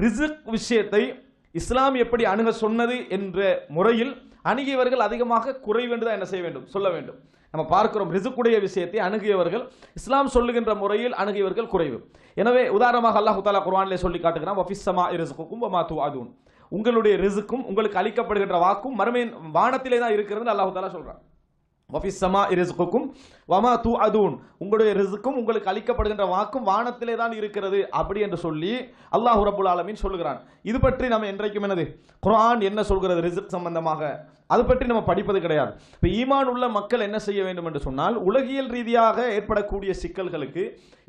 Risk விஷயத்தை இஸ்லாம் எப்படி அணுக சொன்னது என்ற முறையில் அணுகியவர்கள் அதிகமாக குறைவென்றுதான் என்ன செய்ய வேண்டும், சொல்ல வேண்டும். நம்ம பார்க்கிறோம், ரிஸ்க்குடைய விஷயத்தை அணுகியவர்கள் இஸ்லாம் சொல்லுகின்ற முறையில் அணுகியவர்கள் குறைவு. எனவே உதாரணமாக அல்லாஹ் தஆலா குர்ஆனிலே சொல்லி காட்டுகிறான், வஃபிஸ் ஸமாஇ ரிஸ்குக்கும் வமா துஅதுன், உங்களுடைய ரிஸ்க்கும் உங்களுக்கு அளிக்கப்படுகின்ற வாக்கும் மறுமையின் வானத்திலே தான் இருக்கிறதுன்னு அல்லாஹ் தஆலா சொல்றான். வஃபிஸ் ஸமாஇ ரிஸ்குக்கும் வமா துஅதுன், உங்களுடைய ரிஸ்க்கும் உங்களுக்கு அளிக்கப்படுகின்ற வாக்கும் வானத்திலே தான் இருக்கிறது அப்படி என்று சொல்லி அல்லாஹ் ரப்பல் ஆலமீன் சொல்லுகிறான். இது பற்றி நம்ம என்றைக்கும் என்னது, குர்ஆன் என்ன சொல்கிறது ரிஸ்க் சம்பந்தமாக, அது பற்றி நம்ம படிப்பது கிடையாது. இப்போ ஈமான் உள்ள மக்கள் என்ன செய்ய வேண்டும் என்று சொன்னால், உலகியல் ரீதியாக ஏற்படக்கூடிய சிக்கல்களுக்கு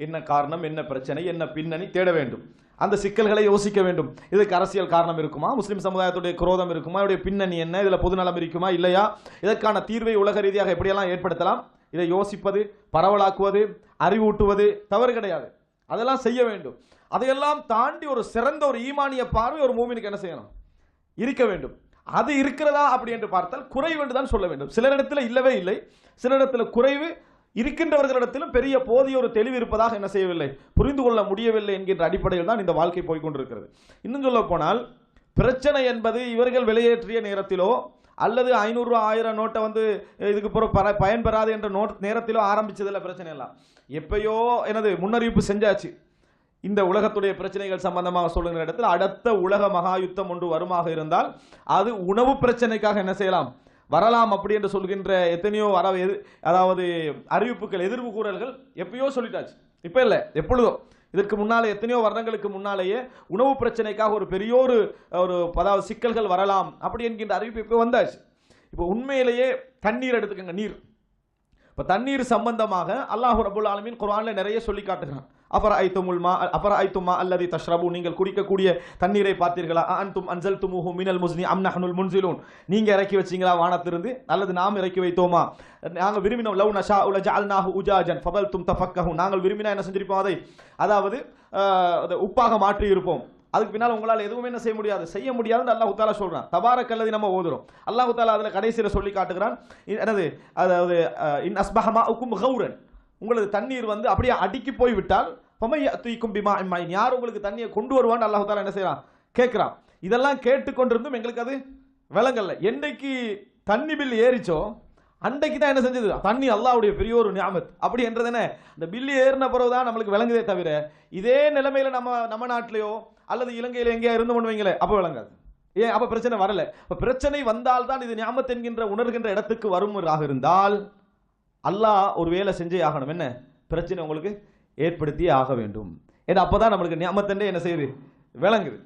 என்ன காரணம், என்ன பிரச்சனை, என்ன பின்னணி தேட வேண்டும். அந்த சிக்கல்களை யோசிக்க வேண்டும். இதுக்கு அரசியல் காரணம் இருக்குமா, முஸ்லிம் சமுதாயத்துடைய குரோதம் இருக்குமா, இதோடைய பின்னணி என்ன, இதில் பொதுநலம் இருக்குமா இல்லையா, இதற்கான தீர்வை உலக ரீதியாக எப்படியெல்லாம் ஏற்படுத்தலாம், இதை யோசிப்பது, பரவலாக்குவது, அறிவூட்டுவது தவறு கிடையாது. அதெல்லாம் செய்ய வேண்டும். அதையெல்லாம் தாண்டி ஒரு சிறந்த ஒரு ஈமானிய பார்வை ஒரு மூமினுக்கு என்ன செய்யணும், இருக்க வேண்டும். அது இருக்கிறதா அப்படி என்று பார்த்தால் குறைவு என்று தான் சொல்ல வேண்டும். சிலரிடத்தில் இல்லவே இல்லை, சிலரிடத்தில் குறைவு, இருக்கின்றவர்களிடத்திலும் பெரிய போதிய ஒரு தெளிவு இருப்பதாக என்ன செய்யவில்லை, புரிந்து கொள்ள முடியவில்லை என்கின்ற அடிப்படையில் தான் இந்த வாழ்க்கை போய்கொண்டிருக்கிறது. இன்னும் சொல்ல போனால், பிரச்சனை என்பது இவர்கள் வெளியேற்றிய நேரத்திலோ அல்லது 500 ரூபா 1000 நோட்டை வந்து இதுக்கு பயன்பெறாது என்ற நேரத்திலோ ஆரம்பிச்சதில்லை. பிரச்சனை எல்லாம் எப்பயோ எனது முன்னறிவிப்பு செஞ்சாச்சு. இந்த உலகத்துடைய பிரச்சனைகள் சம்பந்தமாக சொல்லுகிற இடத்தில் அடுத்த உலக மகா யுத்தம் ஒன்று வருமாக இருந்தால் அது உணவு பிரச்சனைக்காக என்ன செய்யலாம், வரலாம் அப்படி என்று சொல்கின்ற எத்தனையோ அதாவது அறிவிப்புகள், எதிர்ப்பு கூறல்கள் எப்பயோ சொல்லிட்டாச்சு. இப்ப இல்ல, எப்பொழுதோ, இதற்கு முன்னாலே எத்தனையோ வருடங்களுக்கு முன்னாலேயே உணவு பிரச்சனைக்காக ஒரு பெரிய ஒரு அதாவது சிக்கல்கள் வரலாம் அப்படி என்கின்ற அறிவிப்பு இப்போ வந்தாச்சு. இப்போ உண்மையிலேயே தண்ணீர் எடுத்துக்கங்க, நீர். இப்போ தண்ணீர் சம்பந்தமாக அல்லாஹ் ரப்பல் ஆலமீன் குர்ஆன்ல நிறைய சொல்லி காட்டுகிறான். அஃபரஐத்தும் மா அல்லதி தஷ்ரபு, நீங்கள் குடிக்கக்கூடிய தண்ணீரை பார்த்தீர்களா, அன்தும் அன்ஸல்துமூஹு மினல் முஸ்னி அம் நஹ்னுல் முன்ஸிலூன், நீங்க இறக்கி வச்சீங்களா வானத்திலிருந்து அல்லது நாம் இறக்கி வைத்தோமா, நாங்கள் விரும்பினோம், லவ் நஷாஉ லஜஅல்நாஹு உஜாஜன் ஃபதல்தும் தஃபக்கஹு, நாங்கள் விரும்பினா என்ன செஞ்சிருப்போம், அதை அதாவது உப்பாக மாற்றி இருப்போம். அதுக்கு பின்னால் உங்களால் எதுவுமே என்ன செய்ய முடியாது, செய்ய முடியாதுன்னு அல்லாஹ் தஆலா சொல்றான். தபாரக்கல்லதி நம்ம ஓதுறோம். அல்லாஹ் தஆலா அதுல கடைசியில சொல்லி காட்டுகிறான், என்னது, அதாவது இன் அஸ்பஹ மாஉக்கும் கௌரன், உங்களுக்கு தண்ணீர் வந்து அப்படியே அடுக்கி போய் விட்டால் ஃபமயஅதீக்கும் பிமாஇன் மயின், யார் உங்களுக்கு தண்ணியை கொண்டு வருவான்னு அல்லாஹ் தஆலா என்ன செய்றான், கேட்கிறான். இதெல்லாம் கேட்டுக்கொண்டிருந்தும் எங்களுக்கு அது விளங்கல்ல. என்னைக்கு தண்ணி பில் ஏறிச்சோ அன்றைக்கு தான் என்ன செஞ்சது, தண்ணி அல்லாஹ்வுடைய பெரிய ஒரு நியாமத் அப்படி என்றது என்ன, இந்த பில் ஏறின பிறகுதான் நம்மளுக்கு விளங்குதே தவிர, இதே நிலைமையில நம்ம நாட்டிலேயோ அல்லது இலங்கையில எங்கேயா இருந்து பண்ணுவீங்களே அப்ப விளங்காது. ஏன், அப்ப பிரச்சனை வரல. இப்ப பிரச்சனை வந்தால்தான் இது நியாமத் என்கின்ற உணர்கின்ற இடத்துக்கு வருவதாக இருந்தால் அல்லாஹ் ஒரு வேலை செஞ்சே ஆகணும். என்ன பிரச்சனை உங்களுக்கு ஏற்படுத்தியே ஆக வேண்டும். ஏன்னா அப்பதான் நம்மளுக்கு நியாமத் என்ன செய்யுது, விளங்குது.